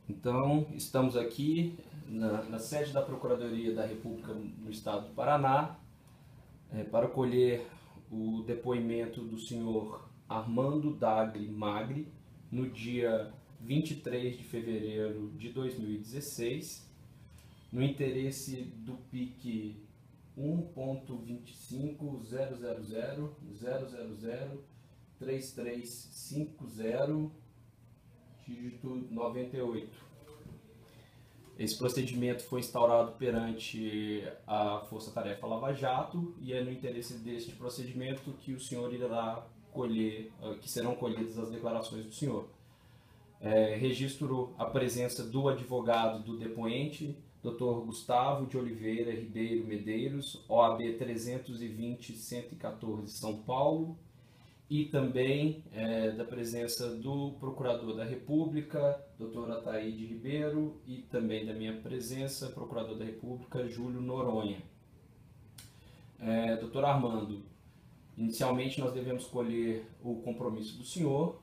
Então, estamos aqui na sede da Procuradoria da República no Estado do Paraná para colher o depoimento do senhor Armando Dagli Magri no dia 23 de fevereiro de 2016, no interesse do PIC 1.25000003350, dígito 98. Esse procedimento foi instaurado perante a Força Tarefa Lava Jato e é no interesse deste procedimento que o senhor irá colher, que serão colhidas as declarações do senhor. Registro a presença do advogado do depoente, Dr. Gustavo de Oliveira Ribeiro Medeiros, OAB 320-114, São Paulo, e também da presença do Procurador da República, Dr. Ataíde Ribeiro, e também da minha presença, Procurador da República, Júlio Noronha. Dr. Armando, inicialmente nós devemos colher o compromisso do senhor,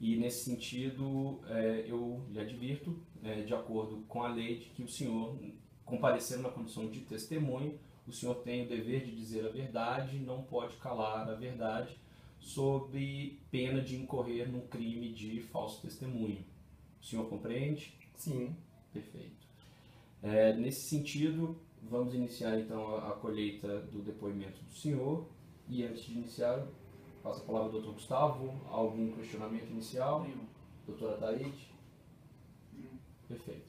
e nesse sentido eu lhe advirto, de acordo com a lei, de que o senhor, comparecendo na condição de testemunho, o senhor tem o dever de dizer a verdade, não pode calar a verdade, sob pena de incorrer num crime de falso testemunho. O senhor compreende? Sim. Perfeito. Nesse sentido, vamos iniciar então a colheita do depoimento do senhor. E antes de iniciar, passo a palavra ao Dr. Gustavo. Algum questionamento inicial? Nenhum. Doutora Ataíde? Perfeito.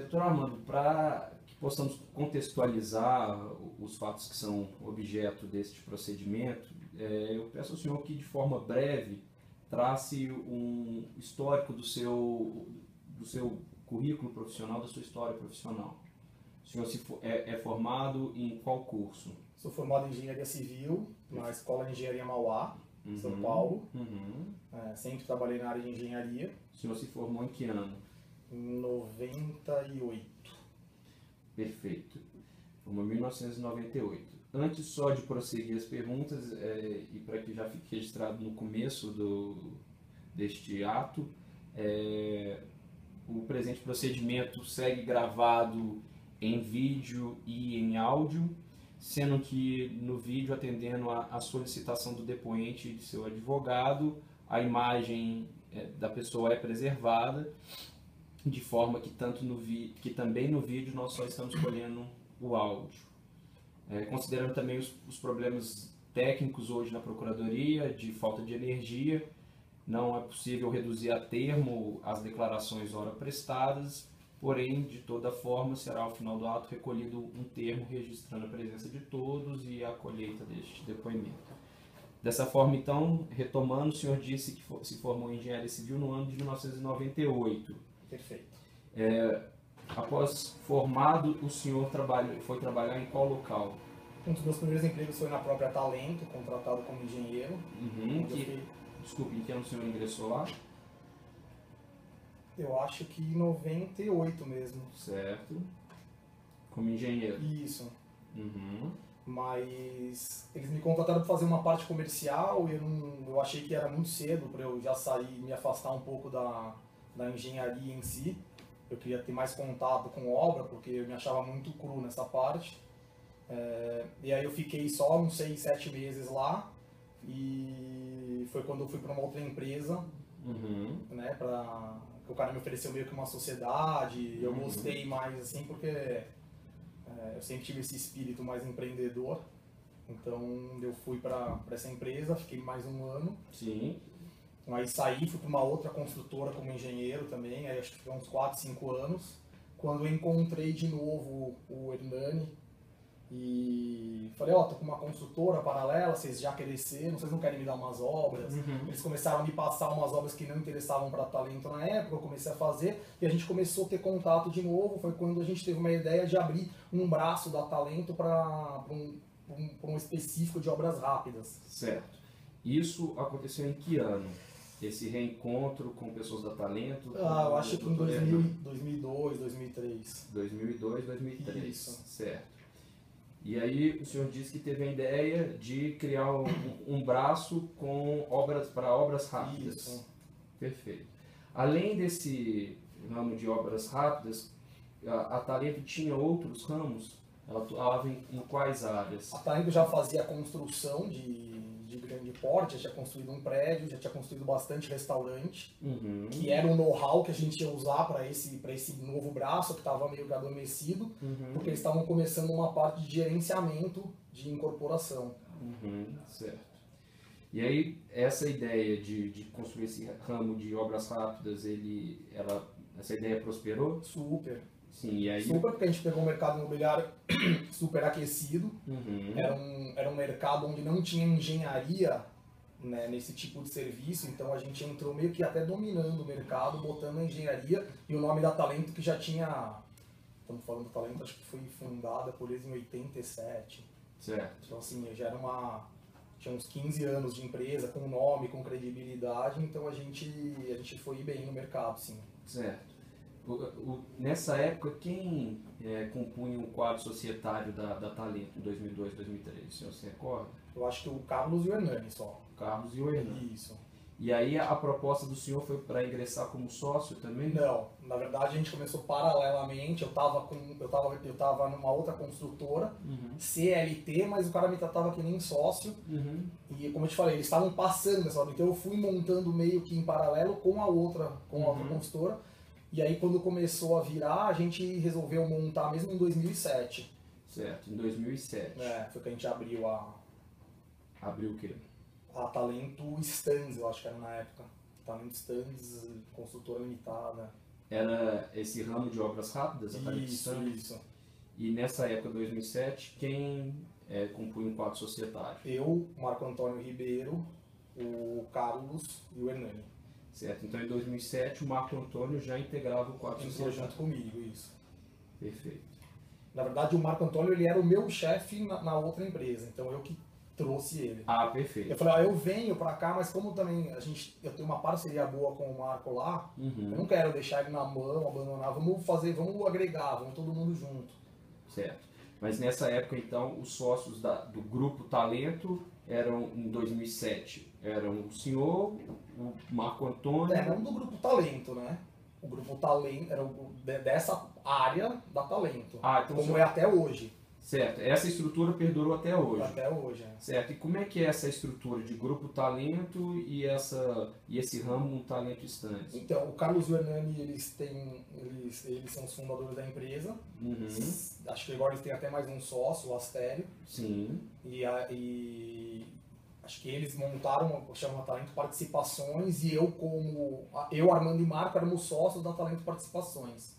Doutor Armando, para que possamos contextualizar os fatos que são objeto deste procedimento, eu peço ao senhor que, de forma breve, trace um histórico do seu currículo profissional, da sua história profissional. O senhor é formado em qual curso? Sou formado em Engenharia Civil na Escola de Engenharia Mauá, São Paulo. Sempre trabalhei na área de engenharia. O senhor se formou em que ano? Em 98. Perfeito. Formou em 1998. Antes só de prosseguir as perguntas, e para que já fique registrado no começo deste ato, o presente procedimento segue gravado em vídeo e em áudio, sendo que no vídeo, atendendo à solicitação do depoente e de seu advogado, a imagem da pessoa é preservada, de forma que, que também no vídeo nós só estamos colhendo o áudio. Considerando também os problemas técnicos hoje na Procuradoria, de falta de energia, não é possível reduzir a termo as declarações ora prestadas, porém, de toda forma, será ao final do ato recolhido um termo registrando a presença de todos e a colheita deste depoimento. Dessa forma, então, retomando, o senhor disse que se formou em Engenharia Civil no ano de 1998. Perfeito. Após formado, o senhor foi trabalhar em qual local? Um dos meus primeiros empregos foi na própria Talento, contratado como engenheiro. Desculpe, em que ano o senhor ingressou lá? Eu acho que em 98 mesmo. Certo. Como engenheiro? Isso. Mas eles me contrataram para fazer uma parte comercial e eu achei que era muito cedo para eu já sair e me afastar um pouco da engenharia em si. Eu queria ter mais contato com obra, porque eu me achava muito cru nessa parte. E aí eu fiquei só uns 6, 7 meses lá. E foi quando eu fui para uma outra empresa, né, o cara me ofereceu meio que uma sociedade. E eu gostei mais assim, porque eu sempre tive esse espírito mais empreendedor. Então eu fui para essa empresa, fiquei mais um ano. Sim. Aí saí, fui para uma outra construtora como engenheiro também, aí acho que foi uns 4, 5 anos, quando eu encontrei de novo o Hernani e falei, tô com uma construtora paralela, vocês já cresceram, vocês não querem me dar umas obras? Eles começaram a me passar umas obras que não interessavam para Talento na época, eu comecei a fazer e a gente começou a ter contato de novo, foi quando a gente teve uma ideia de abrir um braço da Talento para um específico de obras rápidas. Certo. Isso aconteceu em que ano? Esse reencontro com pessoas da Talento? Eu acho que em 2002, 2003. 2002, 2003. Isso. Certo. E aí o senhor disse que teve a ideia de criar um braço para obras rápidas. Isso. Perfeito. Além desse ramo de obras rápidas, a Talento tinha outros ramos? Ela atuava em quais áreas? A Talento já fazia construção de grande porte, já tinha construído um prédio, já tinha construído bastante restaurante, que era o know-how que a gente ia usar para esse novo braço que estava meio que adormecido, porque eles estavam começando uma parte de gerenciamento de incorporação. Certo. E aí, essa ideia de construir esse ramo de obras rápidas, essa ideia prosperou? Super. Sim, e aí... Super, porque a gente pegou um mercado imobiliário super aquecido, era um mercado onde não tinha engenharia, né, nesse tipo de serviço, então a gente entrou meio que até dominando o mercado, botando a engenharia, e o nome da Talento que já tinha, estamos falando da Talento, acho que foi fundada por eles em 87. Certo. Então assim, tinha uns 15 anos de empresa, com nome, com credibilidade, então a gente foi bem no mercado, sim. Certo. Nessa época, quem compunha o quadro societário da Talento em 2002, 2003? O senhor se recorda? Eu acho que o Carlos e o Hernani só. O Carlos e o Hernani. Isso. E aí a proposta do senhor foi para ingressar como sócio também? Não, na verdade a gente começou paralelamente, eu tava numa outra construtora, CLT, mas o cara me tratava que nem sócio, e como eu te falei, eles estavam passando essa hora, então eu fui montando meio que em paralelo com a outra construtora, e aí quando começou a virar, a gente resolveu montar mesmo em 2007. Certo, em 2007. Foi que a gente abriu Abriu o quê? a Talento Stands, eu acho que era na época. Talento Stands, construtora limitada. Era esse ramo de obras rápidas, a Talento Stands? Isso. E nessa época, 2007, quem compunha o quadro societário? Eu, Marco Antônio Ribeiro, o Carlos e o Hernani. Certo, então em 2007 o Marco Antônio já integrava o quadro Entrou societário. junto comigo, isso. Perfeito. Na verdade, o Marco Antônio ele era o meu chefe na outra empresa, então eu que trouxe ele. Ah, perfeito. Eu falei, eu venho pra cá, mas como também eu tenho uma parceria boa com o Marco lá, eu não quero deixar ele na mão, abandonar, vamos agregar, vamos todo mundo junto. Certo. Mas nessa época, então, os sócios do Grupo Talento eram, em 2007, eram o senhor, o Marco Antônio... Não do Grupo Talento, né? O Grupo Talento era dessa área da Talento, então como é até hoje. Certo. Essa estrutura perdurou até hoje. Até hoje, Certo. E como é que é essa estrutura de Grupo Talento e esse ramo no Talento Stands? Então, o Carlos e o Hernani, eles são os fundadores da empresa. Acho que agora eles têm até mais um sócio, o Astério. Sim. E acho que eles montaram, chama Talento Participações, e eu, Armando e Marco, éramos sócios da Talento Participações.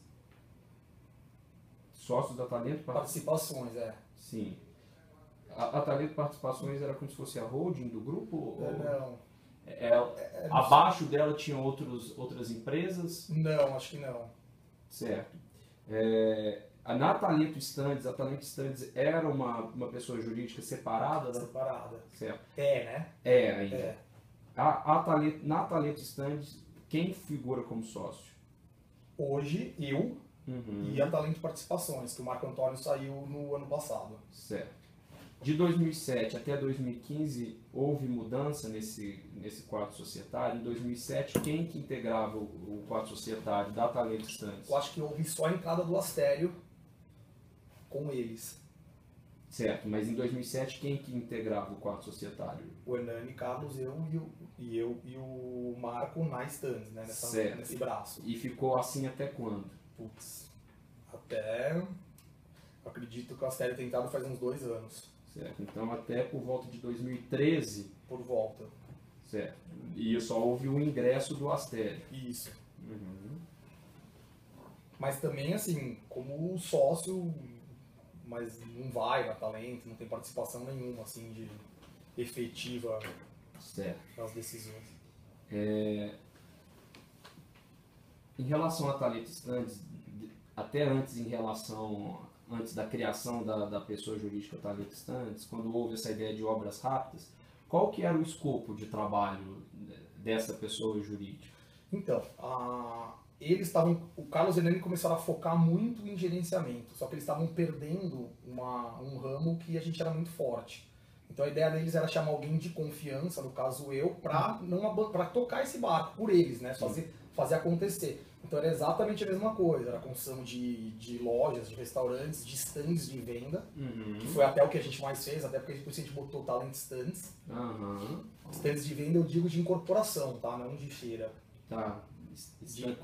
Sócios da Talento Participações, Sim. A Talento Participações era como se fosse a holding do grupo? Não. Abaixo dela tinham outras empresas? Não, acho que não. Certo. Na Talento Stands, a Talento Stands era uma pessoa jurídica separada? Separada. Certo. Né? Ainda. Na Talento Stands, quem figura como sócio? Hoje, eu e a Talento Participações, que o Marco Antônio saiu no ano passado. Certo. De 2007 até 2015, houve mudança nesse quadro societário. Em 2007, quem que integrava o quadro societário da Talento Stands? Eu acho que houve só a entrada do Astério com eles. Certo, mas em 2007, quem que integrava o quadro societário? O Hernani, Carlos, eu e o Marco na Stands, né? Nesse braço. E ficou assim até quando? Acredito que o Astério tem entrado faz uns 2 anos. Certo, então até por volta de 2013. Por volta. Certo, e só houve o ingresso do Astério. Isso. Mas também, assim, como sócio, mas não vai na Talento, não tem participação nenhuma, assim, de efetiva nas decisões. Em relação a Talento Stands, até antes da criação da pessoa jurídica Talento Stands, quando houve essa ideia de obras rápidas, qual que era o escopo de trabalho dessa pessoa jurídica? Então, o Carlos e o Hernani começaram a focar muito em gerenciamento, só que eles estavam perdendo um ramo que a gente era muito forte. Então a ideia deles era chamar alguém de confiança, no caso eu, para tocar esse barco por eles, né? Fazer acontecer. Então era exatamente a mesma coisa, era a construção de lojas, de restaurantes, de stands de venda, que foi até o que a gente mais fez, até porque depois a gente botou talent stands. Stands de venda eu digo de incorporação, tá? Não de feira. Tá.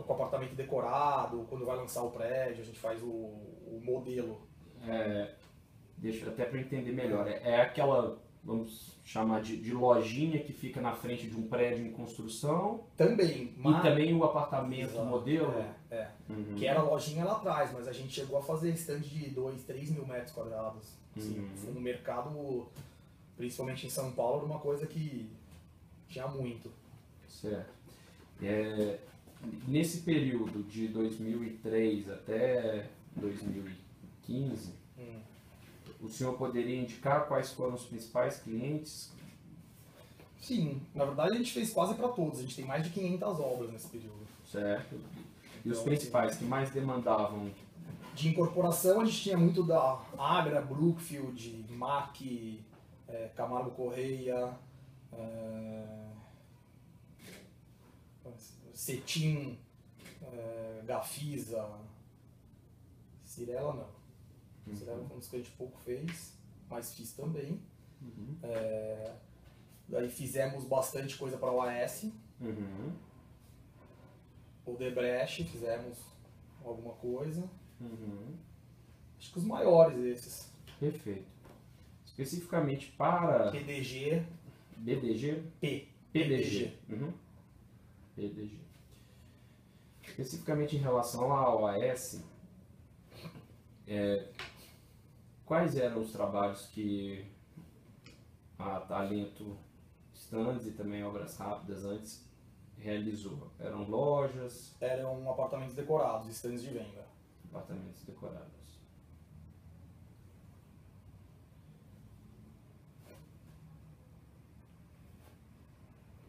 Com apartamento decorado, quando vai lançar o prédio, a gente faz o modelo. Deixa até para entender melhor. É aquela, vamos chamar de lojinha que fica na frente de um prédio em construção. Também. E também o apartamento Exato. modelo. Que era a lojinha lá atrás, mas a gente chegou a fazer stand de 2, 3 mil metros quadrados. Assim, foi um mercado, principalmente em São Paulo, era uma coisa que tinha muito. Certo. Nesse período de 2003 até 2015, o senhor poderia indicar quais foram os principais clientes? Sim, na verdade a gente fez quase para todos, a gente tem mais de 500 obras nesse período. Certo. E os principais que mais demandavam? De incorporação a gente tinha muito da Agra, Brookfield, MAC, Camargo Correia, Cetim, Gafisa, Cirela não. Cirela foi um dos que a gente pouco fez, mas fiz também. Daí fizemos bastante coisa para o OAS. O Debrecht fizemos alguma coisa. Acho que os maiores esses. Perfeito. Especificamente para... PDG. BDG? PDG. PDG. Especificamente em relação à OAS, quais eram os trabalhos que a Talento Stands e também Obras Rápidas antes realizou? Eram lojas? Eram apartamentos decorados, stands de venda. Apartamentos decorados.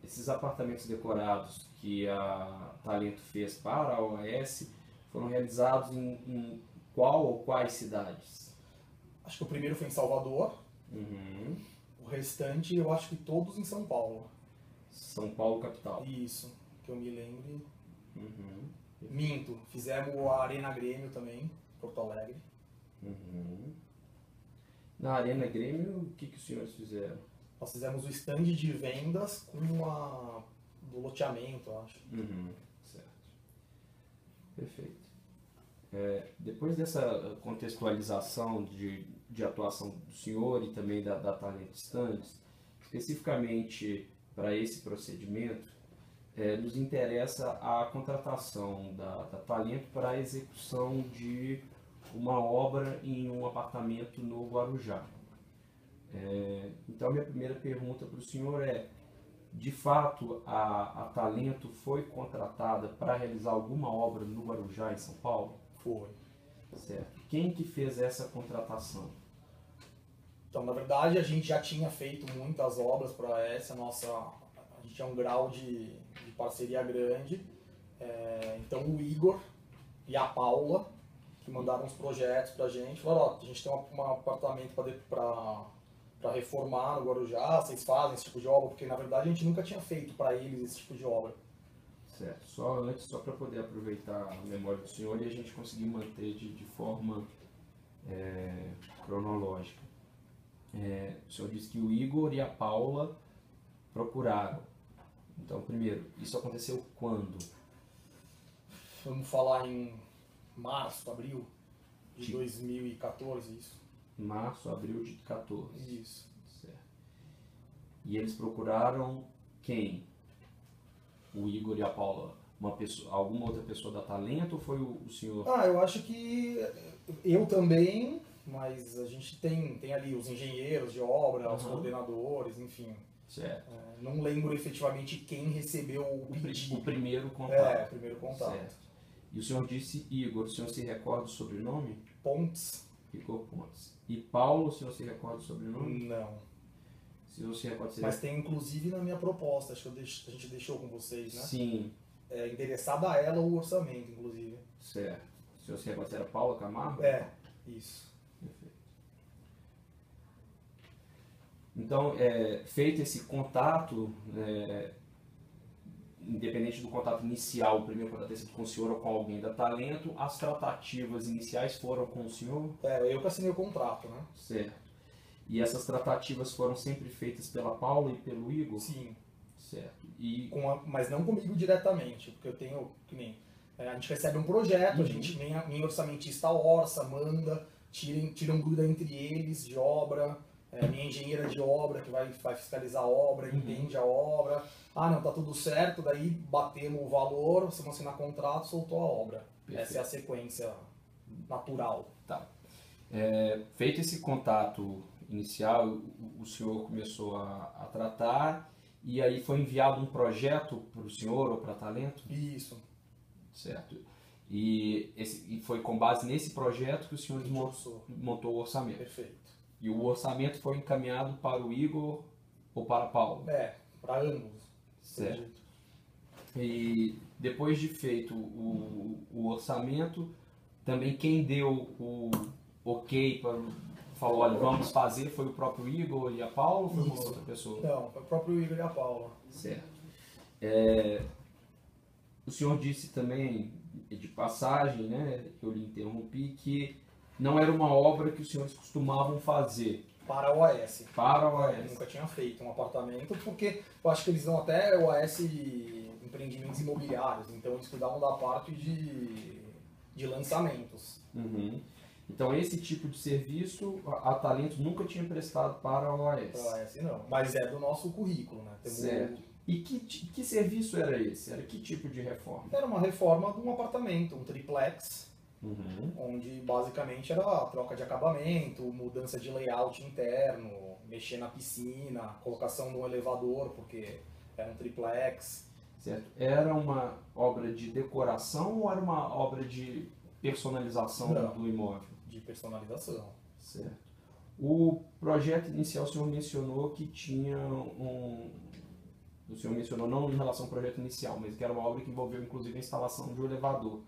Esses apartamentos decorados que a Talento fez para a OAS foram realizados em qual ou quais cidades? Acho que o primeiro foi em Salvador. O restante eu acho que todos em São Paulo. São Paulo capital. Isso, que eu me lembre. Minto, fizemos a Arena Grêmio também, Porto Alegre. Na Arena Grêmio, o que os senhores fizeram? Nós fizemos o stand de vendas com do loteamento, eu acho. Certo. Perfeito. Depois dessa contextualização de atuação do senhor e também da Talent Stands, especificamente para esse procedimento, nos interessa a contratação da Talento para a execução de uma obra em um apartamento no Guarujá. Então, minha primeira pergunta para o senhor é: de fato, a Talento foi contratada para realizar alguma obra no Guarujá, em São Paulo? Foi. Certo. Quem que fez essa contratação? Então, na verdade, a gente já tinha feito muitas obras para essa nossa... A gente tinha um grau de parceria grande. Então, o Igor e a Paula, que mandaram os projetos para a gente, falaram: a gente tem um apartamento para reformar no Guarujá, vocês fazem esse tipo de obra? Porque, na verdade, a gente nunca tinha feito para eles esse tipo de obra. Certo. Só para poder aproveitar a memória do senhor e a gente conseguir manter de forma cronológica. O senhor disse que o Igor e a Paula procuraram. Então, primeiro, isso aconteceu quando? Vamos falar em março, abril de 2014, isso. Março, abril de 14. Isso. Certo. E eles procuraram quem? O Igor e a Paula? Alguma outra pessoa da Talento ou foi o senhor? Eu acho que eu também, mas a gente tem ali os engenheiros de obra, os coordenadores, enfim. Certo. Não lembro efetivamente quem recebeu o pedido. O primeiro contato. O primeiro contato. Certo. E o senhor disse Igor, o senhor se recorda do sobrenome? Pontes. Igor Pontes. E Paulo, o senhor se recorda do sobrenome? Não. Se o senhor se recorda... Mas tem inclusive na minha proposta, acho que a gente deixou com vocês, né? Sim. Endereçado a ela o orçamento, inclusive. Certo. O senhor se recorda se era Paula Camargo? Isso. Perfeito. Então, feito esse contato, independente do contato inicial, o primeiro contato ter sido com o senhor ou com alguém da Talento, as tratativas iniciais foram com o senhor? Eu que assinei o contrato, né? Certo. E essas tratativas foram sempre feitas pela Paula e pelo Igor? Sim. Certo. Mas não comigo diretamente, porque eu tenho, que nem, a gente recebe um projeto, a gente, minha orçamentista orça, manda, tiram dúvida entre eles de obra, minha engenheira de obra que vai fiscalizar a obra, entende a obra, não, tá tudo certo, daí batemos o valor, você vai assinar contrato, soltou a obra. Perfeito. Essa é a sequência natural. Tá. Feito esse contato inicial, o senhor começou a tratar e aí foi enviado um projeto para o senhor ou para a Talento? Isso. Certo. E foi com base nesse projeto que o senhor montou o orçamento? Perfeito. E o orçamento foi encaminhado para o Igor ou para a Paula? Para ambos. Certo. E depois de feito o orçamento, também quem deu o ok falou, olha, vamos fazer, foi o próprio Igor e a Paula ou foi uma outra pessoa? Não, foi o próprio Igor e a Paula. Certo. O senhor disse também, de passagem, né, que eu lhe interrompi, que não era uma obra que os senhores costumavam fazer. Para a OAS. Para a OAS. Eu nunca tinha feito um apartamento, porque eu acho que eles dão até OAS empreendimentos imobiliários, então eles cuidavam da parte de lançamentos. Uhum. Então esse tipo de serviço a Talento nunca tinha prestado para a OAS? Para a OAS não, mas é do nosso currículo, né? Certo. E que serviço era esse? Era que tipo de reforma? Era uma reforma de um apartamento, um triplex, onde basicamente era a troca de acabamento, mudança de layout interno, mexer na piscina, colocação de um elevador, porque era um triplex. Certo. Era uma obra de decoração ou era uma obra de personalização do imóvel? De personalização. Certo. O projeto inicial o senhor mencionou que tinha o senhor mencionou não em relação ao projeto inicial, mas que era uma obra que envolveu inclusive a instalação de um elevador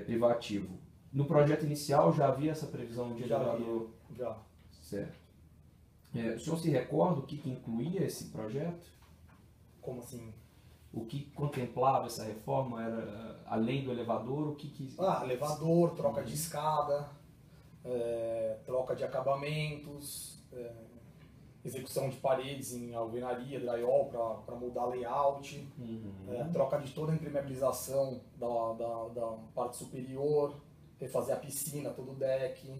privativo. No projeto inicial já havia essa previsão de elevador? Já. Certo. O senhor se recorda o que incluía esse projeto? Como assim? O que contemplava essa reforma? Era além do elevador, o que... elevador, troca de escada, troca de acabamentos, execução de paredes em alvenaria, drywall para mudar layout, troca de toda a impermeabilização da parte superior, refazer a piscina, todo o deck.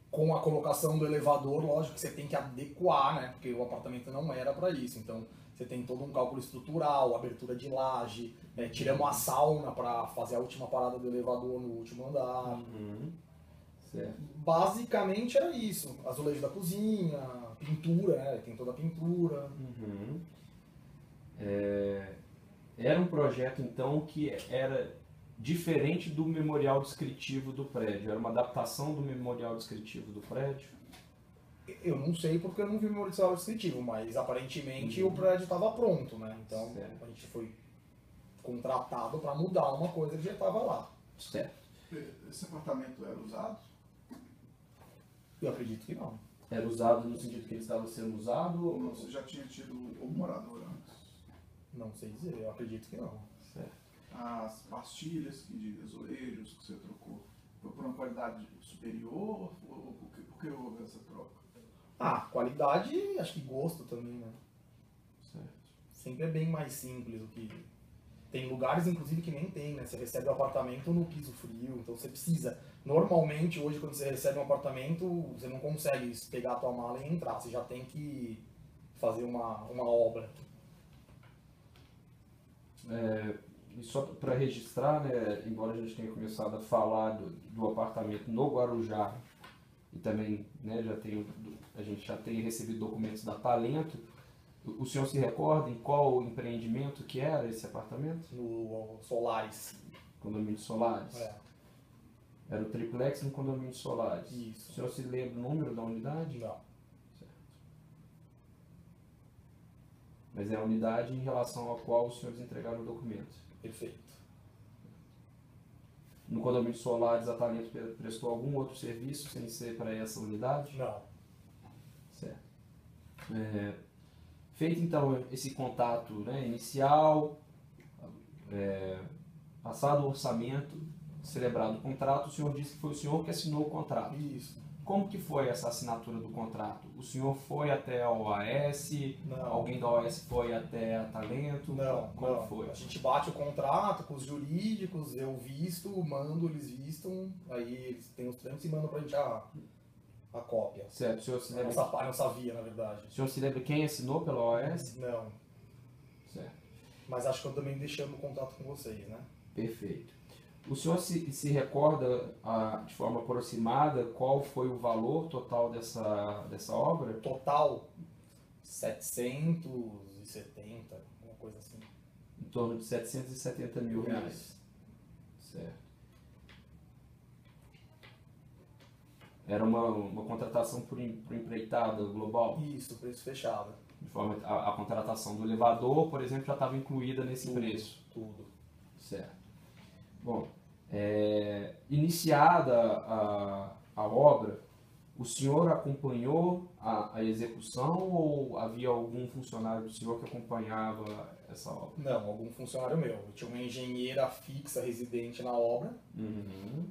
Com a colocação do elevador, lógico que você tem que adequar, né? Porque o apartamento não era para isso. Então você tem todo um cálculo estrutural, abertura de laje, tiramos a sauna para fazer a última parada do elevador no último andar. Certo. Basicamente era isso, azulejo da cozinha, pintura, né? Tem toda a pintura. Era um projeto então que era diferente do memorial descritivo do prédio, era uma adaptação do memorial descritivo do prédio? Eu não sei porque eu não vi o memorial descritivo, mas aparentemente o prédio estava pronto, né? Então a gente foi contratado para mudar uma coisa que já estava lá. Certo. Esse apartamento era usado? Eu acredito que não. Era usado no sentido que ele estava sendo usado? Ou você já tinha tido um morador antes? Não sei dizer, eu acredito que não. Certo. As pastilhas de azulejos que você trocou, foi por uma qualidade superior ou por que houve essa troca? Qualidade, acho que gosto também, né? Certo. Sempre é bem mais simples do que... Tem lugares, inclusive, que nem tem, né? Você recebe o apartamento no piso frio, então você precisa... Normalmente, hoje, quando você recebe um apartamento, você não consegue pegar a tua mala e entrar. Você já tem que fazer uma obra. E só para registrar, né, embora a gente tenha começado a falar do apartamento no Guarujá, e também, né, a gente já tem recebido documentos da Talento, o senhor se recorda em qual empreendimento que era esse apartamento? No Solares. Condomínio Solares? Era o triplex no condomínio Solares. Isso. O senhor se lembra o número da unidade? Não. Certo. Mas é a unidade em relação à qual os senhores entregaram o documento? Perfeito. No condomínio Solares, a Talento prestou algum outro serviço sem ser para essa unidade? Não. Feito então esse contato, né, inicial, passado o orçamento, celebrado o contrato, o senhor disse que foi o senhor que assinou o contrato. Isso. Como que foi essa assinatura do contrato? O senhor foi até a OAS? Não. Alguém da OAS foi até a Talento? Não, Como não. foi? A gente bate o contrato com os jurídicos, eu visto, mando, eles vistam, aí eles têm os trâmites e mandam pra gente a cópia. Certo, o senhor se A lembra, nossa via, na verdade. o senhor se lembra quem assinou pela OAS? Não, Certo, mas acho que eu também deixamos o contato com vocês, né? perfeito. O senhor se recorda de forma aproximada qual foi o valor total dessa obra? Total, 770, alguma coisa assim. Em torno de 770 mil reais. Isso. Certo. Era uma contratação por empreitada global? Isso, preço fechado. De forma a contratação do elevador, por exemplo, já estava incluída nesse preço. Tudo. Certo. Bom, iniciada a obra, o senhor acompanhou a execução ou havia algum funcionário do senhor que acompanhava essa obra? Não, algum funcionário meu. Eu tinha uma engenheira fixa residente na obra, Uhum.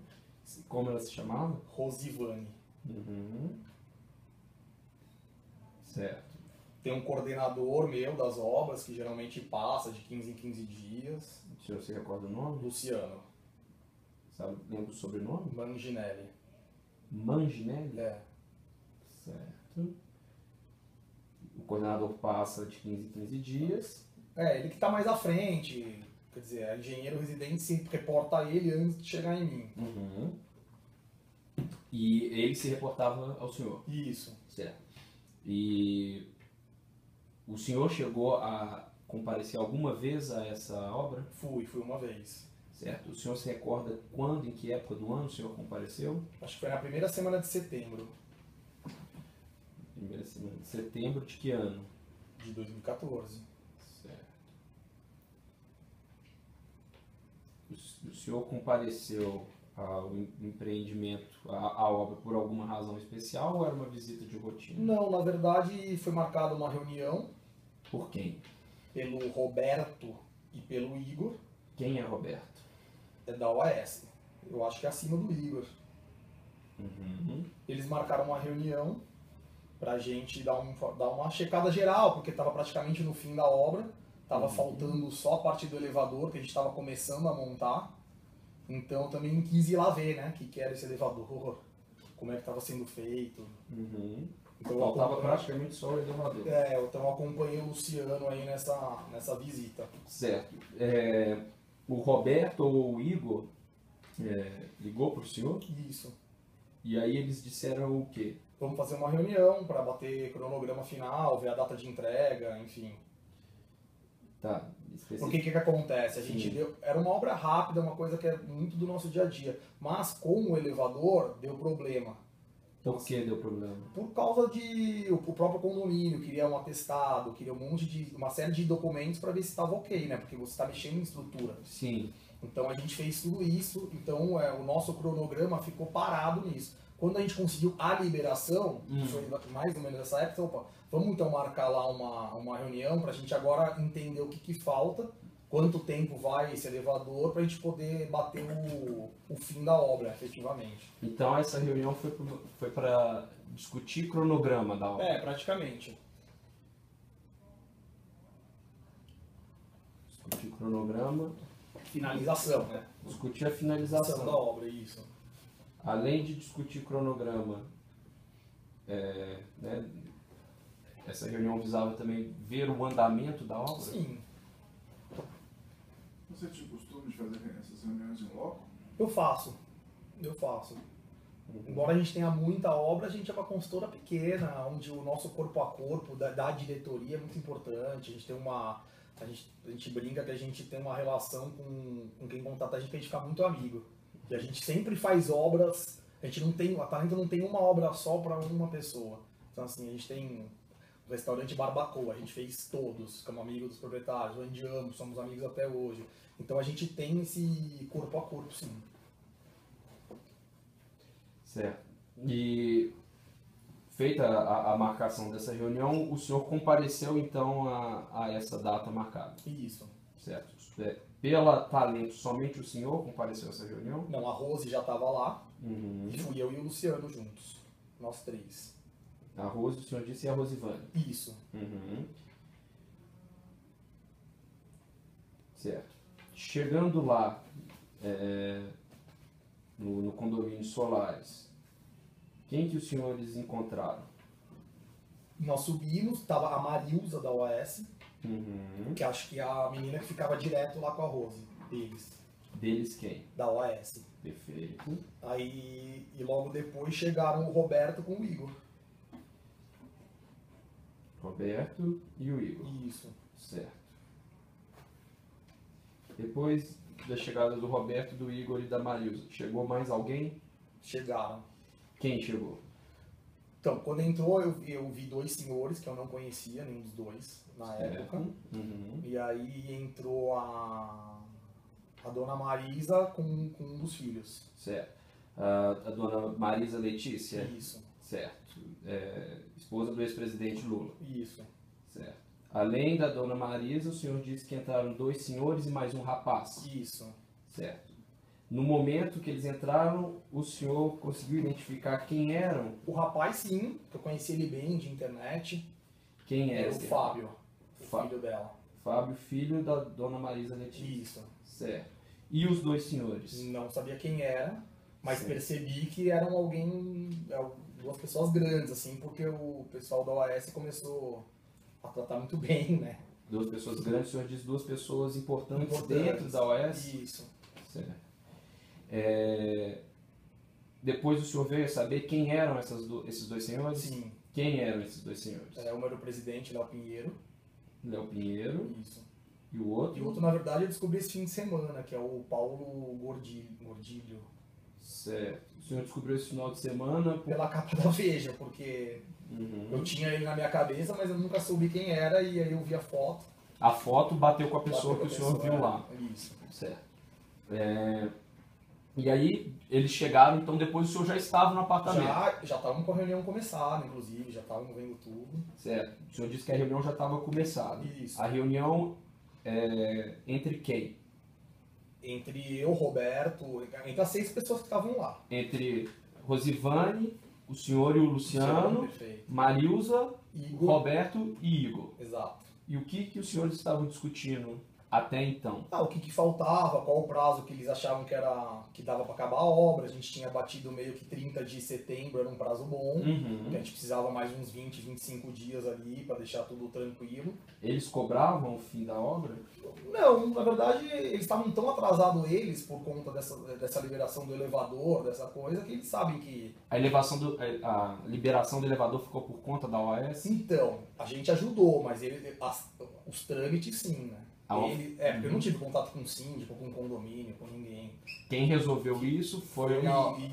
Como ela se chamava? Rosivane. Uhum. Certo. Tem um coordenador meu das obras, que geralmente passa de 15 em 15 dias, O senhor se recorda o nome? Luciano Sabe, lembra o sobrenome? Manginelli. Manginelli? É. Certo. O coordenador passa de 15 em 15 dias. Ele que está mais à frente. Quer dizer, a engenheiro residente sempre reporta a ele antes de chegar em mim. Uhum. E ele se reportava ao senhor. Isso. Certo. E o senhor chegou a comparecer alguma vez a essa obra? Fui uma vez. Certo. O senhor se recorda quando, em que época do ano o senhor compareceu? Acho que foi na primeira semana de setembro Primeira semana de setembro de que ano? de 2014. Certo. O senhor compareceu ao empreendimento, à obra, por alguma razão especial ou era uma visita de rotina? Não, na verdade foi marcada uma reunião Por quem? pelo Roberto e pelo Igor, Quem é Roberto? da OAS. Eu acho que é acima do Igor. Uhum. Eles marcaram uma reunião pra gente dar uma checada geral, porque estava praticamente no fim da obra, estava faltando só a parte do elevador, que a gente estava começando a montar. Então eu também quis ir lá ver, né, o que era esse elevador, como é que estava sendo feito. Uhum. Então eu Faltava acompanhei- praticamente só o elevador. então eu acompanhei o Luciano aí nessa visita. Certo. O Roberto ou o Igor ligou para o senhor Isso. e aí eles disseram o quê? Vamos fazer uma reunião para bater cronograma final, ver a data de entrega, enfim. Tá, Porque o que acontece? A gente Sim. era uma obra rápida, uma coisa que é muito do nosso dia a dia. Mas com o elevador deu problema. Por que deu problema? Por causa de o próprio condomínio queria um atestado, queria uma série de documentos para ver se estava ok, né? Porque você está mexendo em estrutura. Sim. Então a gente fez tudo isso, então o nosso cronograma ficou parado nisso. Quando a gente conseguiu a liberação, que foi mais ou menos nessa época, opa, vamos então marcar lá uma reunião para a gente agora entender o que falta, quanto tempo vai esse elevador, para a gente poder bater o fim da obra, efetivamente. Então essa reunião foi para discutir cronograma da obra. Praticamente. Discutir cronograma, Finalização, né? discutir a Finalização da finalização. obra, isso. Além de discutir cronograma, né, essa reunião visava também ver o andamento da obra? Sim, Você tinha o costume de fazer essas reuniões em loco? eu faço. Embora a gente tenha muita obra, a gente é uma consultora pequena, onde o nosso corpo a corpo da diretoria é muito importante. A gente tem a gente brinca que a gente tem uma relação com quem contrata a gente, que a gente fica muito amigo. E a gente sempre faz obras, a Talento não tem uma obra só para uma pessoa. Então assim, a gente tem o restaurante Barbacoa, a gente fez todos, ficamos amigos dos proprietários, o Andiamo, somos amigos até hoje. Então a gente tem esse corpo a corpo, sim. Certo. E feita a marcação dessa reunião, o senhor compareceu então a essa data marcada, Isso. certo? Pela Talento, somente o senhor compareceu a essa reunião? Não, a Rose já estava lá Uhum. e fui eu e o Luciano juntos. Nós 3. A Rose, o senhor disse, e a Rosivane. Isso. Uhum. Certo. Chegando lá, no condomínio Solares, quem que os senhores encontraram? Nós subimos, estava a Marilza da OAS, Uhum. que acho que é a menina que ficava direto lá com a Rose, deles, Deles quem? da OAS. Perfeito. Aí, e logo depois chegaram o Roberto com o Igor. Roberto e o Igor. Isso. Certo. Depois da chegada do Roberto, do Igor e da Marilza, chegou mais alguém? Chegaram. Quem chegou? Então, quando entrou, eu vi 2 senhores que eu não conhecia, nenhum dos dois, na época. Uhum. E aí entrou a dona Marisa com um dos filhos. Certo. A dona Marisa Letícia? Isso, Certo. Esposa do ex-presidente Lula? isso. Certo. Além da dona Marisa, o senhor disse que entraram 2 senhores e mais um rapaz? Isso. Certo. No momento que eles entraram, o senhor conseguiu identificar quem eram? O rapaz, sim, que eu conheci ele bem de internet, Quem era era o esse? Fábio, o Fábio. filho dela. Fábio, filho da dona Marisa Letícia. Isso. Certo. E os 2 senhores? Não sabia quem era, mas Sim. percebi que eram duas pessoas grandes, assim, porque o pessoal da OAS começou a tratar muito bem, né? 2 pessoas grandes, o senhor diz 2 pessoas importantes, Importantes. dentro da OAS? Isso. Certo. Depois o senhor veio a saber quem eram esses 2 senhores? Sim. Quem eram esses 2 senhores? Um era o presidente, Léo Pinheiro. Léo Pinheiro. Isso. E o outro? E o outro, na verdade, eu descobri esse fim de semana, que é o Paulo Gordilho. Certo. O senhor descobriu esse final de semana Pela capa da Veja, porque Uhum. eu tinha ele na minha cabeça, mas eu nunca soube quem era, e aí eu vi a foto. A foto bateu com a pessoa Bateu que o com a senhor pessoa, viu lá. Isso. Certo. E aí, eles chegaram, então depois o senhor já estava no apartamento. Já estavam com a reunião começada, inclusive, já estavam vendo tudo. Certo. O senhor disse que a reunião já estava começada. Isso. A reunião entre quem? Entre eu, Roberto, entre as 6 pessoas que estavam lá. Entre Rosivane, o senhor e o Luciano, Perfeito. Marilza, Igor. Roberto e Igor. Exato. E o que os senhores estavam discutindo até então? O que faltava, qual o prazo que eles achavam que dava para acabar a obra. A gente tinha batido meio que 30 de setembro, era um prazo bom. Uhum. A gente precisava mais uns 20, 25 dias ali para deixar tudo tranquilo. Eles cobravam o fim da obra? Não, na verdade, eles estavam tão atrasados por conta dessa liberação do elevador, dessa coisa, que eles sabem que... A liberação do elevador ficou por conta da OAS? Então, a gente ajudou, mas os trâmites sim, né? Porque eu não tive contato com o síndico, com o condomínio, com ninguém. Quem resolveu isso foi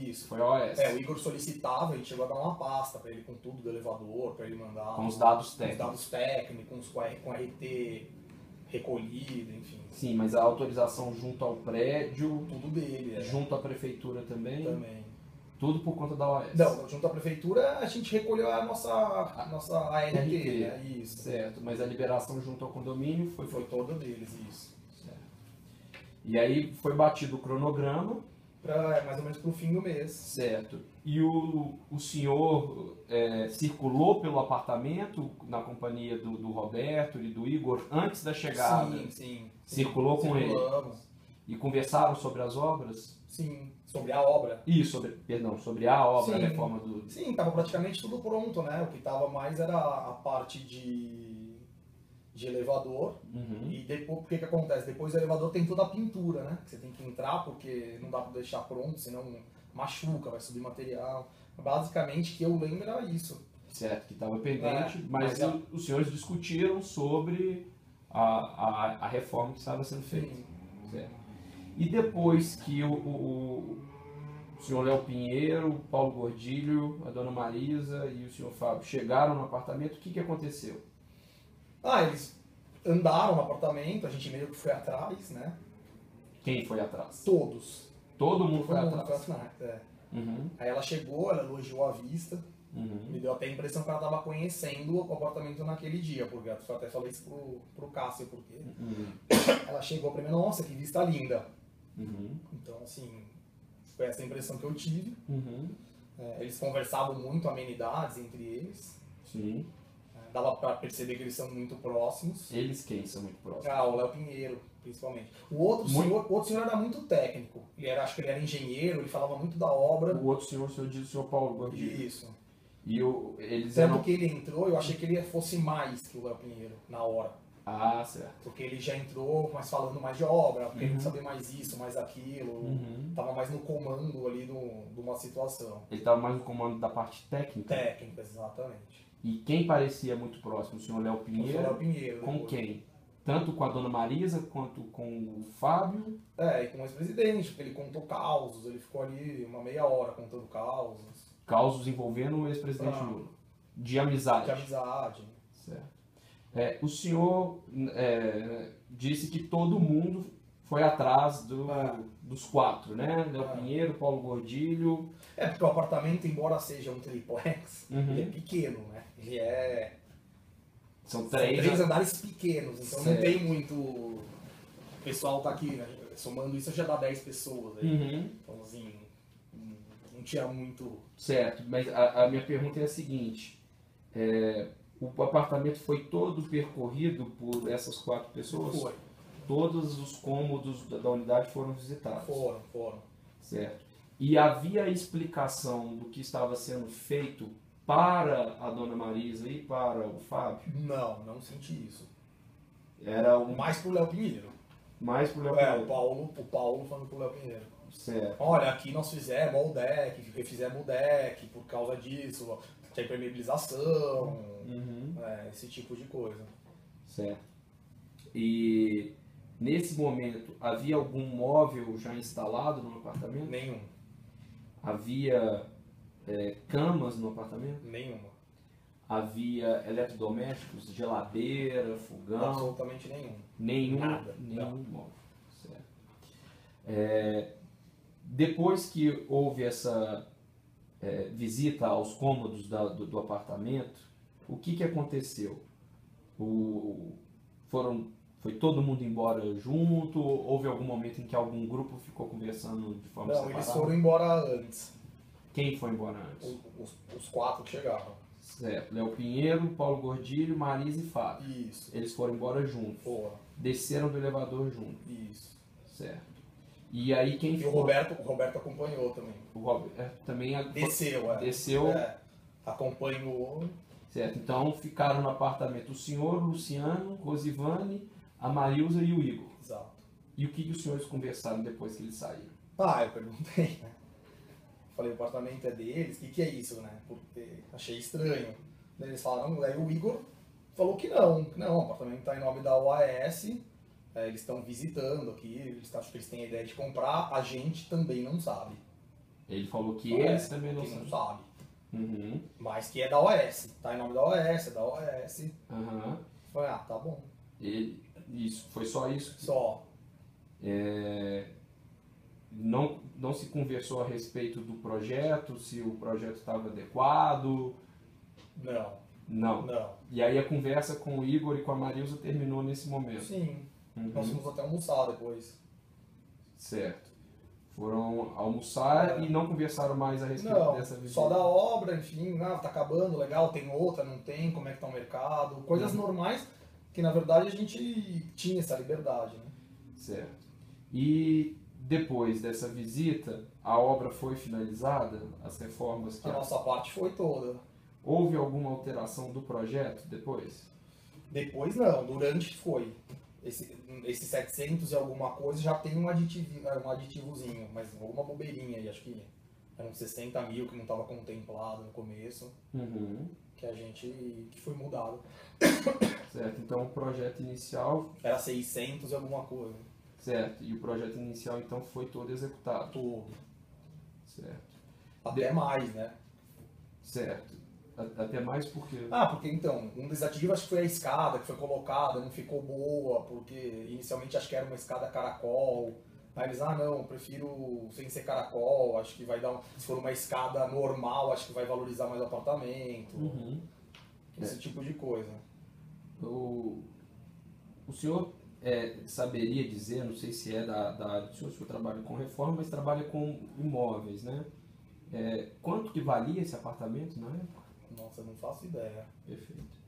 Isso. a OAS. O Igor solicitava, a gente chegou a dar uma pasta para ele com tudo do elevador, para ele mandar... Com os dados Os técnicos. dados técnicos, com RT recolhido, enfim. Sim, mas a autorização junto ao prédio, Tudo dele, junto à prefeitura também, também. tudo por conta da OAS. Não, junto à prefeitura a gente recolheu a nossa ART, RT. né? Isso. Certo, mas a liberação junto ao condomínio Foi toda deles, isso. Certo. E aí foi batido o cronograma. Mais ou menos pro fim do mês. Certo. E o senhor circulou pelo apartamento na companhia do Roberto e do Igor antes da chegada? Sim. Circulou com ele? Circulamos. E conversaram sobre as obras? Sim, sobre a obra. Sobre a obra, Sim. a reforma do... Sim, estava praticamente tudo pronto, né? O que estava mais era a parte de elevador. Uhum. E depois, o que acontece? Depois do elevador tem toda a pintura, né? Que você tem que entrar porque não dá para deixar pronto, senão machuca, vai subir material. Basicamente, que eu lembro era isso. Certo, que estava pendente, mas mas os senhores discutiram sobre a reforma que estava sendo feita. Sim. Certo. E depois que o senhor Léo Pinheiro, o Paulo Gordilho, a dona Marisa e o senhor Fábio chegaram no apartamento, o que aconteceu? Eles andaram no apartamento, a gente meio que foi atrás, né? Quem foi atrás? Todos. Todo mundo foi Todo mundo atrás. foi atrás, Uhum. Aí ela chegou, ela elogiou a vista, Me deu até a impressão que ela estava conhecendo o apartamento naquele dia, porque eu até falei isso pro Cássio, porque ela chegou pra mim, nossa, que vista linda. Então, assim, foi essa a impressão que eu tive. Eles conversavam muito, amenidades entre eles. Sim. Dava pra perceber que eles são muito próximos. Eles quem são muito próximos? O Léo Pinheiro, principalmente. O outro senhor era muito técnico. Acho que ele era engenheiro, ele falava muito da obra. O outro senhor diz o senhor Paulo Gordilho. Isso. E eles Tanto eram... que ele entrou, eu achei que ele fosse mais que o Léo Pinheiro, na hora. Ah, certo. Porque ele já entrou, mas falando mais de obra, querendo saber mais isso, mais aquilo. Tava mais no comando ali de uma situação. Ele estava mais no comando da parte técnica? Técnica, exatamente. E quem parecia muito próximo? O senhor Léo Pinheiro? O senhor Léo Pinheiro. Com depois. quem? Tanto com a dona Marisa quanto com o Fábio? E com o ex-presidente, porque ele contou causos, ele ficou ali uma meia hora contando causos. Causos envolvendo o ex-presidente Lula. De amizade. De amizade. Certo. O senhor disse que todo mundo foi atrás dos 4, né? Léo Pinheiro, Paulo Gordilho. Porque o apartamento, embora seja um triplex, ele é pequeno, né? Ele é... São São 3 andares pequenos, então não tem muito... O pessoal tá aqui, né? Somando isso já dá 10 pessoas. Aí. Então, assim, não tinha muito... Certo, mas a minha pergunta é a seguinte. O apartamento foi todo percorrido por essas 4 pessoas? Foi. Todos os cômodos da unidade foram visitados? Foram. Certo. E havia explicação do que estava sendo feito para a dona Marisa e para o Fábio? Não senti isso. Era mais pro Léo Pinheiro. Mais pro Léo Pinheiro. O Paulo falando pro Léo Pinheiro. Certo. Olha, aqui nós fizemos o deck, refizemos o deck por causa disso, tinha impermeabilização, esse tipo de coisa. Certo. E nesse momento, havia algum móvel já instalado no apartamento? Nenhum. Havia camas no apartamento? Nenhuma. Havia eletrodomésticos, geladeira, fogão? Absolutamente nenhum. Nada. Nenhum móvel. Certo. Depois que houve essa visita aos cômodos do apartamento, o que aconteceu? Foi todo mundo embora junto? Houve algum momento em que algum grupo ficou conversando de forma separada? Não, eles foram embora antes. Quem foi embora antes? Os 4 que chegaram. Certo. Léo Pinheiro, Paulo Gordilho, Marisa e Fábio. Isso. Eles foram embora juntos. Foram. Desceram do elevador juntos. Isso. Certo. E aí quem E o Roberto acompanhou também. O Roberto também Desceu. Desceu. Acompanhou. Certo. Então ficaram no apartamento o senhor, Luciano, Rosivane, a Marilza e o Igor. Exato. E o que os senhores conversaram depois que eles saíram? Eu perguntei, né? Falei, o apartamento é deles, o que é isso, né? Porque achei estranho. Daí eles falaram, aí o Igor falou que não, o apartamento está em nome da OAS, eles estão visitando aqui, acho que eles têm a ideia de comprar, a gente também não sabe. Ele falou que eles também não sabem. Não sabe. Mas que é da OAS, tá em nome da OAS, é da OAS. Falei, tá bom. Isso, foi só isso? Só. Não se conversou a respeito do projeto, se o projeto estava adequado? Não. E aí a conversa com o Igor e com a Marilza terminou nesse momento? Sim. Nós fomos até almoçar depois. Certo. Foram almoçar e não conversaram mais a respeito dessa visita? Só da obra, enfim, tá acabando, legal, tem outra, não tem, como é que tá o mercado, coisas normais que na verdade a gente tinha essa liberdade, né? Certo. E depois dessa visita, a obra foi finalizada? As reformas que... A nossa parte foi toda. Houve alguma alteração do projeto depois? Depois não, durante foi. Esse 700 e alguma coisa já tem um aditivozinho, mas alguma bobeirinha aí, acho que eram 60 mil que não estava contemplado no começo, que foi mudado. Certo, então o projeto inicial... Era 600 e alguma coisa. Certo, e o projeto inicial então foi todo executado? Todo. Certo. Até mais, né? Certo. Até mais porque... Porque então, um desativo acho que foi a escada que foi colocada, não ficou boa, porque inicialmente acho que era uma escada caracol, Aí eles, não, eu prefiro sem ser caracol, acho que vai dar se for uma escada normal, acho que vai valorizar mais o apartamento. Esse tipo de coisa. O senhor saberia dizer, não sei se é da área do senhor, o senhor trabalha com reforma, mas trabalha com imóveis, né? Quanto que valia esse apartamento na época? Nossa, eu não faço ideia. Perfeito.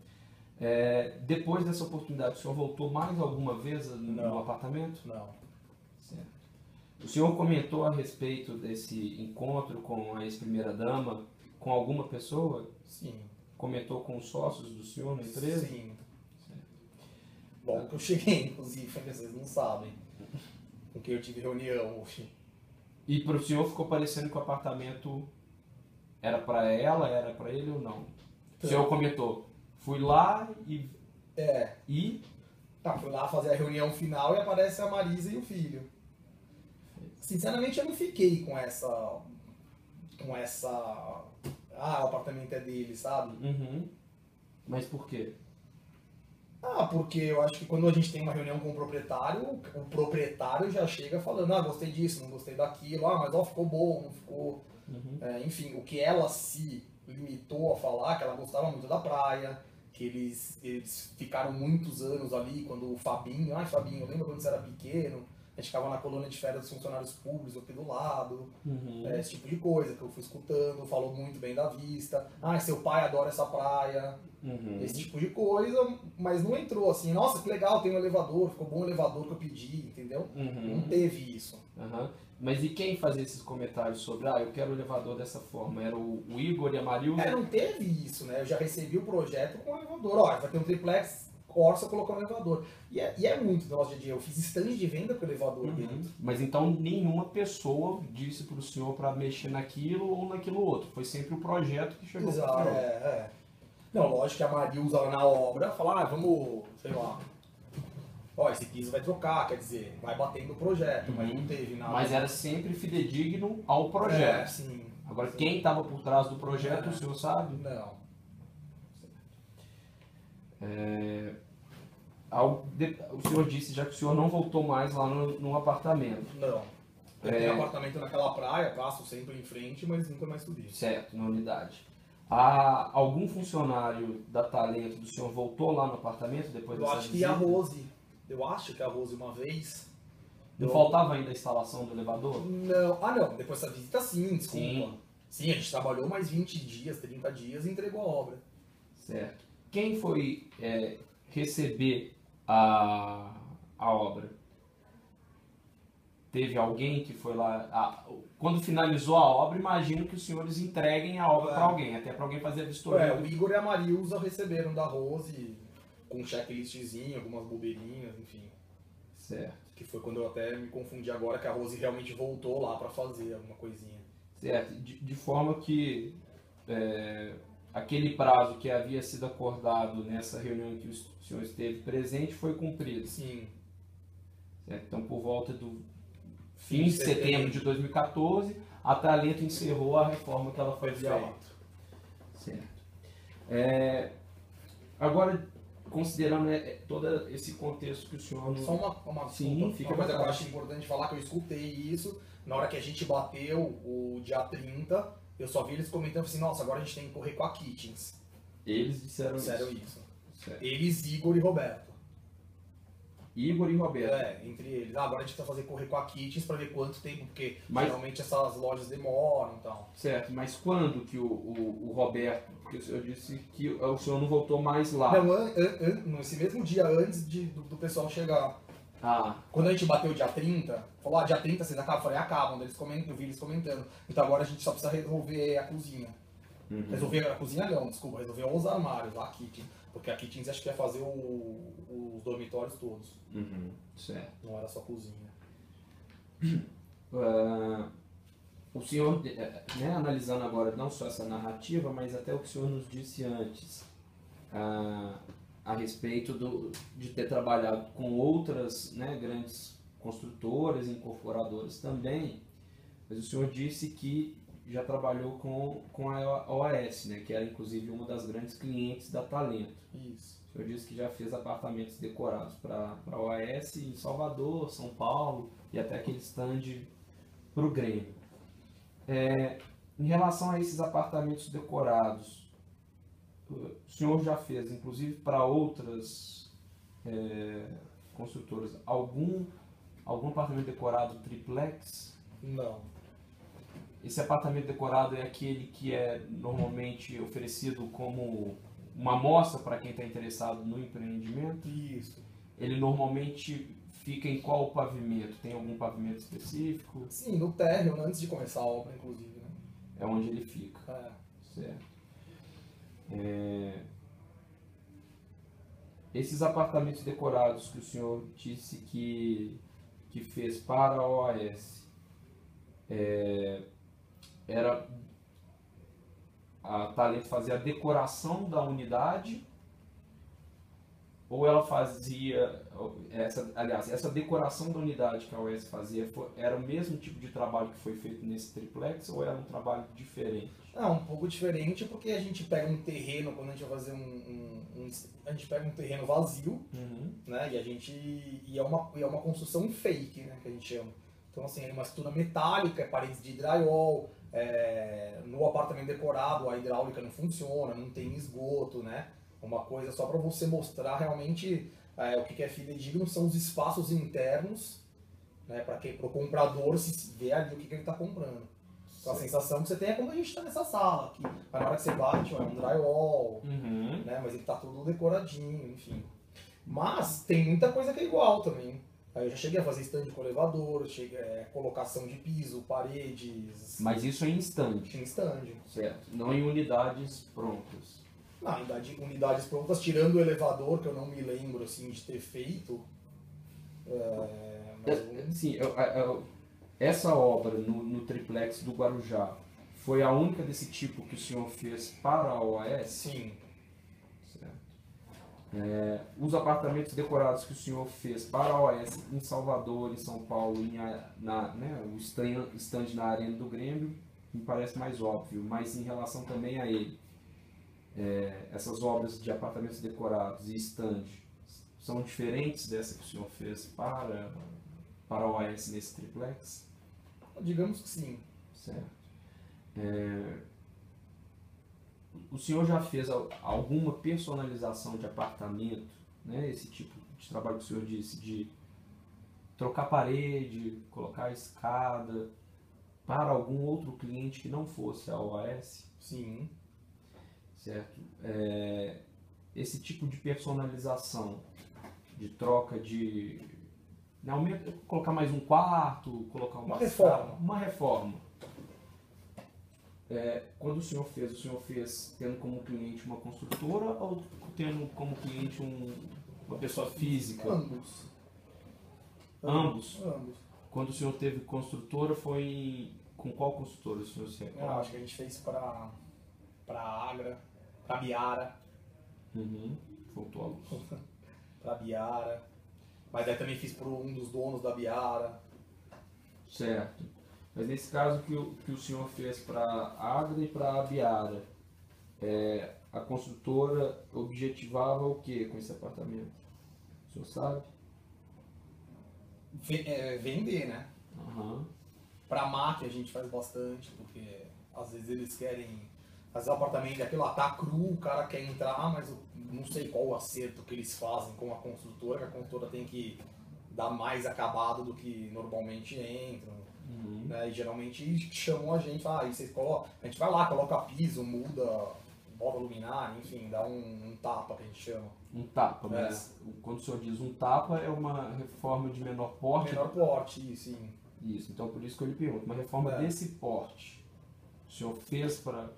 Depois dessa oportunidade, o senhor voltou mais alguma vez no apartamento? Não. Certo. O senhor comentou a respeito desse encontro com a ex-primeira-dama com alguma pessoa? Sim. Comentou com os sócios do senhor na empresa? Sim. Bom, que eu cheguei, inclusive, vocês não sabem com quem eu tive reunião hoje. E para o senhor ficou parecendo que o apartamento era para ela, era para ele ou não? O senhor comentou, fui lá e... fui lá fazer a reunião final e aparece a Marisa e o filho. Sinceramente, eu não fiquei com essa... o apartamento é dele, sabe? Mas por quê? Porque eu acho que quando a gente tem uma reunião com o proprietário já chega falando, gostei disso, não gostei daquilo, mas ficou bom, não ficou... enfim, o que ela se limitou a falar, que ela gostava muito da praia, que eles ficaram muitos anos ali, quando o Fabinho, Fabinho, lembra quando você era pequeno? A gente ficava na colônia de férias dos funcionários públicos aqui do lado, esse tipo de coisa que eu fui escutando, falou muito bem da vista, seu pai adora essa praia, esse tipo de coisa, mas não entrou assim, nossa, que legal, tem um elevador, ficou bom o elevador que eu pedi, entendeu? Não teve isso. Mas e quem fazia esses comentários sobre, eu quero o elevador dessa forma? Era o Igor e a Marilza? Não teve isso, né? Eu já recebi o projeto com o elevador, vai ter um triplex, Corsa colocar um elevador. E é muito do nosso dia. Eu fiz stand de venda com o elevador dentro. Mas então nenhuma pessoa disse para o senhor para mexer naquilo ou naquilo outro. Foi sempre o projeto que chegou para o senhor. Não, lógico que a Marilza lá na obra fala, vamos, sei lá, esse piso vai trocar, quer dizer, vai batendo o projeto, mas não teve nada. Mas era sempre fidedigno ao projeto. Sim. Agora, quem estava por trás do projeto, o senhor sabe? Não. O senhor disse já que o senhor não voltou mais lá no apartamento. Não. Eu tenho apartamento naquela praia, passo sempre em frente, mas nunca mais subi. Certo, na unidade. Algum funcionário da Talento do senhor voltou lá no apartamento depois dessa visita? Eu acho que a Rose uma vez... Não faltava ainda a instalação do elevador? Não. Não. Depois dessa visita sim, desculpa. Sim, a gente trabalhou mais 20 dias, 30 dias e entregou a obra. Certo. Quem foi receber a obra? Teve alguém que foi lá... Quando finalizou a obra, imagino que os senhores entreguem a obra para alguém, até para alguém fazer a vistoria. O Igor e a Marilza receberam da Rose com um checklistzinho, algumas bobeirinhas, enfim. Certo. Que foi quando eu até me confundi agora, que a Rose realmente voltou lá para fazer alguma coisinha. Certo. De forma que aquele prazo que havia sido acordado nessa reunião em que o senhor esteve presente foi cumprido. Sim. Certo. Então, por volta do fim de setembro de 2014, a Talento encerrou a reforma que ela fazia lá. Certo. Agora, considerando todo esse contexto que o senhor... Só uma Sim, fica coisa que eu acho importante falar, que eu escutei isso, na hora que a gente bateu o dia 30, eu só vi eles comentando assim, nossa, agora a gente tem que correr com a Kitchens. Eles disseram isso? Certo. Eles, Igor e Roberto. Igor e Roberto. Entre eles. Agora a gente precisa correr com a Kitchens para ver quanto tempo, porque geralmente essas lojas demoram e tal. Certo, mas quando que o Roberto, porque o senhor disse que o senhor não voltou mais lá? Não, nesse mesmo dia antes do pessoal chegar. Quando a gente bateu dia 30, falou, dia 30 vocês acabam? Eu falei, acabam, eu vi eles comentando. Então agora a gente só precisa resolver a cozinha. Resolver a cozinha não, desculpa, resolver os armários, a kitchen. Porque a kitchen acho que ia fazer os dormitórios todos. Certo. Não era só cozinha. O senhor, analisando agora não só essa narrativa, mas até o que o senhor nos disse antes, a respeito de ter trabalhado com outras grandes construtoras, incorporadoras também, mas o senhor disse que já trabalhou com a OAS, né? Que era inclusive uma das grandes clientes da Talento. Isso. O senhor disse que já fez apartamentos decorados para a OAS em Salvador, São Paulo e até aquele stand para o Grêmio. Em relação a esses apartamentos decorados, o senhor já fez, inclusive para outras construtoras, algum apartamento decorado triplex? Não. Esse apartamento decorado é aquele que é normalmente oferecido como uma amostra para quem está interessado no empreendimento? Isso. Ele normalmente fica em qual pavimento? Tem algum pavimento específico? Sim, no térreo, antes de começar a obra, inclusive. Né? É onde ele fica. Certo. Esses apartamentos decorados que o senhor disse que fez para a OAS, era a Talento fazia a decoração da unidade ou ela fazia essa decoração da unidade que a OAS fazia era o mesmo tipo de trabalho que foi feito nesse triplex ou era um trabalho diferente? Um pouco diferente porque a gente pega um terreno, quando a gente vai fazer a gente pega um terreno vazio, né, e é uma construção fake, né, que a gente chama. Então assim, é uma estrutura metálica, paredes de drywall, no apartamento decorado a hidráulica não funciona, não tem esgoto, né, uma coisa só para você mostrar realmente o que é fidedigno são os espaços internos, né, para o comprador se ver ali o que ele está comprando. Então a sensação que você tem é como a gente está nessa sala aqui. Na hora que você bate, é um drywall, né? Mas ele tá tudo decoradinho, enfim. Mas tem muita coisa que é igual também. Aí eu já cheguei a fazer stand com elevador, colocação de piso, paredes. Mas isso é em stand? Em stand. Certo. Não em unidades prontas. Não, unidades prontas, tirando o elevador, que eu não me lembro assim, de ter feito. Sim, essa obra no triplex do Guarujá foi a única desse tipo que o senhor fez para a OAS? Sim. Certo. Os apartamentos decorados que o senhor fez para a OAS em Salvador, em São Paulo, o stand na Arena do Grêmio, me parece mais óbvio, mas em relação também a ele, essas obras de apartamentos decorados e stand são diferentes dessa que o senhor fez para a OAS nesse triplex? Digamos que sim. Certo. O senhor já fez alguma personalização de apartamento, né? Esse tipo de trabalho que o senhor disse, de trocar parede, colocar escada, para algum outro cliente que não fosse a OAS? Sim. Certo. Esse tipo de personalização, de troca de... Não, colocar mais um quarto, colocar uma reforma. Uma reforma. Quando o senhor fez tendo como cliente uma construtora ou tendo como cliente uma pessoa física? Ambos. Ambos? Ambos. Quando o senhor teve construtora, foi com qual construtora o senhor se recorda? Acho que a gente fez para Agra, para Biara. Faltou a luz. Para Biara. Mas aí também fiz por um dos donos da Biara. Certo. Mas nesse caso que o senhor fez para a Agra e para a Biara, a construtora objetivava o que com esse apartamento? O senhor sabe? Vender, né? Para a máquina a gente faz bastante, porque às vezes eles querem... Às vezes o apartamento é aquilo lá, tá cru, o cara quer entrar, mas eu não sei qual o acerto que eles fazem com a construtora, que a construtora tem que dar mais acabado do que normalmente entram. Né? E geralmente chamam a gente, aí vocês colocam, a gente vai lá, coloca piso, muda, bota luminária, enfim, dá um tapa que a gente chama. Um tapa, mas quando o senhor diz um tapa é uma reforma de menor porte? Menor porte, sim. Isso, então por isso que eu lhe pergunto, uma reforma desse porte, o senhor fez para...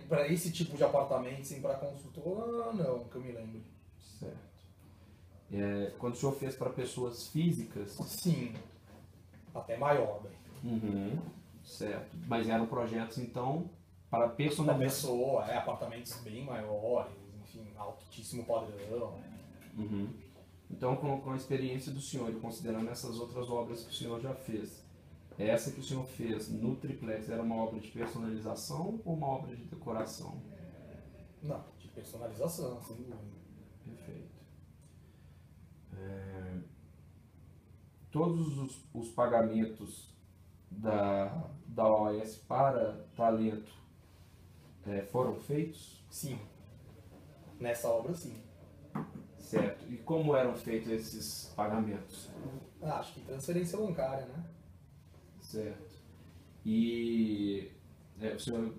Para esse tipo de apartamento, sim, para construtora, não, que eu me lembro. Certo. Quando o senhor fez para pessoas físicas? Sim, até maior. Certo. Mas eram projetos, então, para personalização? Para pessoa, apartamentos bem maiores, enfim, altíssimo padrão. Então, com a experiência do senhor e considerando essas outras obras que o senhor já fez, essa que o senhor fez no triplex era uma obra de personalização ou uma obra de decoração? Não, de personalização, sem dúvida. Perfeito. Todos os pagamentos da OAS para talento foram feitos? Sim. Nessa obra, sim. Certo. E como eram feitos esses pagamentos? Acho que transferência bancária, né? Certo. E o senhor,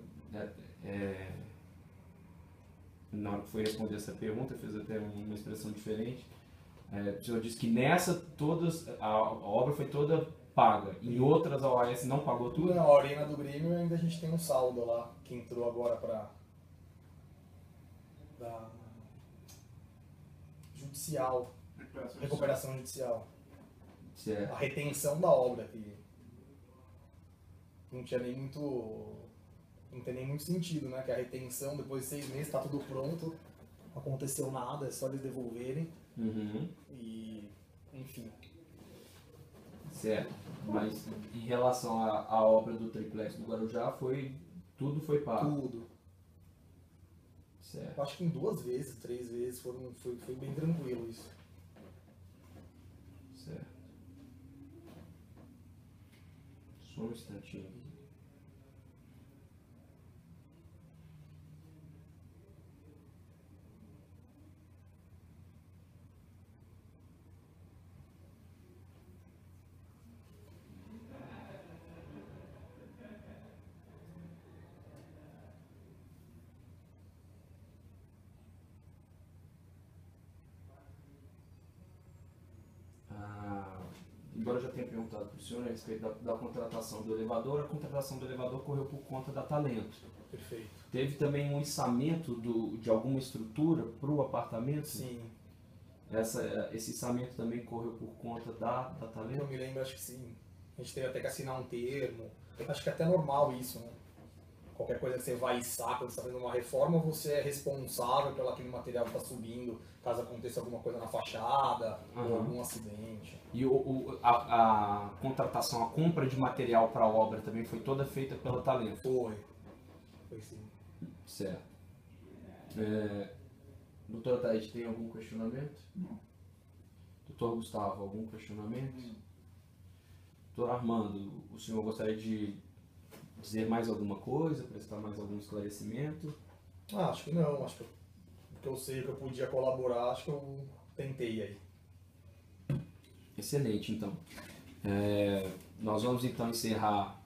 na hora que foi responder essa pergunta, fez até uma expressão diferente. O senhor disse que nessa a obra foi toda paga. Em outras a OAS não pagou tudo? Na Arena do Grêmio ainda a gente tem um saldo lá, que entrou agora para da judicial, recuperação judicial. Certo. A retenção da obra, que não tinha nem muito, não tem nem muito sentido, né? Que a retenção, depois de 6 meses, está tudo pronto, não aconteceu nada, é só eles devolverem. Uhum. E, enfim. Certo. Mas em relação à obra do triplex do Guarujá, tudo foi pago? Tudo. Certo. Eu acho que em 2 vezes, 3 vezes, foi bem tranquilo isso. Certo. Só um instantinho aqui. Embora eu já tenha perguntado para o senhor a respeito da contratação do elevador, a contratação do elevador correu por conta da Talento. Perfeito. Teve também um içamento de alguma estrutura para o apartamento? Sim. Esse içamento também correu por conta da Talento? Eu me lembro, acho que sim. A gente teve até que assinar um termo. Acho que é até normal isso, né? Qualquer coisa que você vai içar, quando você está fazendo uma reforma, você é responsável pelo aquele material que está subindo, caso aconteça alguma coisa na fachada, ou algum acidente. E a contratação, a compra de material para a obra também foi toda feita pela Talento? Foi sim. Certo. Doutora Thaís, tem algum questionamento? Não. Doutor Gustavo, algum questionamento? Doutor Armando, o senhor gostaria de dizer mais alguma coisa, prestar mais algum esclarecimento? Acho que não, acho que eu sei que eu podia colaborar, acho que eu tentei aí. Excelente, então. Nós vamos então encerrar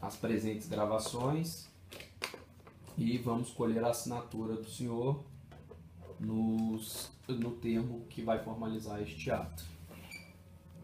as presentes gravações e vamos colher a assinatura do senhor no termo que vai formalizar este ato.